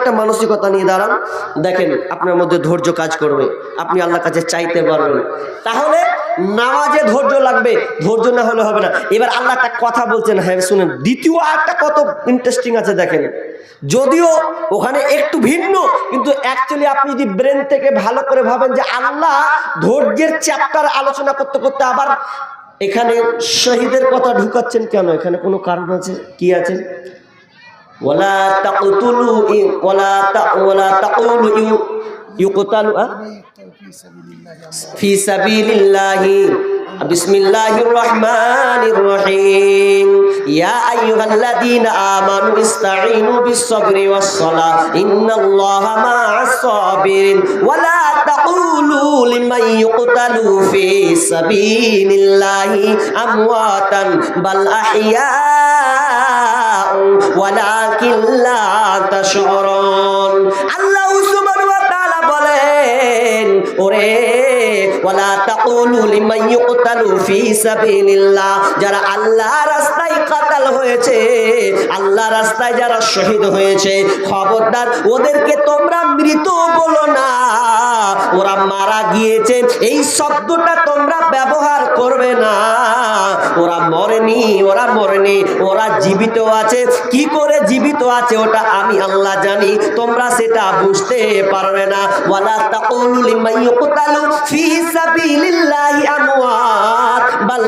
একটা মানসিকতা নিয়ে দাঁড়ান, দেখেন আপনার মধ্যে ধৈর্য কাজ করবে, আপনি আল্লাহর কাছে চাইতে পারবেন। তাহলে নামাজে ধৈর্য লাগবে, ধৈর্য না হলে হবে না। এবার আল্লাহ একটা কথা বলছেন, হ্যাঁ শুনেন, দ্বিতীয় একটা কত ইন্টারেস্টিং আছে দেখেন। যদিও ওখানে একটু ভিন্ন, কিন্তু অ্যাকচুয়ালি আপনি যদি ব্রেন থেকে ভালো করে ভাবেন যে আল্লাহ ধৈর্যের চ্যাপ্টার আলোচনা করতে করতে আবার এখানে শহীদের কথা ঢুকাচ্ছেন কেন? এখানে কোনো কারণ আছে? কি আছে? ওয়ালা তাকতুলু ওয়ালা তাকুলু ইউকতালু ফি সাবিলিল্লাহি বিসমিল্লাহির রহমানির রহিম ইয়া আইয়ুহাল্লাযীনা আমানু ইসতাঈনু বিস-সাবরি ওয়াস-সালাহ ইন্নাল্লাহা মা'আস সাবিরিন ওয়ালা তাকুলু লিমান ইউকতালু ফি সাবিলিল্লাহি আমওয়াতান বাল আহইয়া ওয়ালাকিন লা তাশউরুন। আল্লাহ সুবহানাহু ওয়া তাআলা বলেন, ওরে ওয়ালা তাকুলু লিমান ইউকতালু ফি সাবিলিল্লাহ, যারা আল্লাহর রাস্তায় কাতাল হয়েছে, আল্লাহর রাস্তায় যারা শহীদ হয়েছে, খবরদার ওদেরকে তোমরা মৃত বলো না, ওরা মারা গিয়েছে এই শব্দটা তোমরা ব্যবহার করবে না। ওরা মরেনি, ওরা মরেনি, ওরা জীবিত আছে। কি করে জীবিত আছে ওটা আমি আল্লাহ জানি, তোমরা সেটা বুঝতে পারবে না। ওয়ালা তাকুলু লিমান ইউকতালু ফি সাবিলিল্লাহি আমওয়াত বাল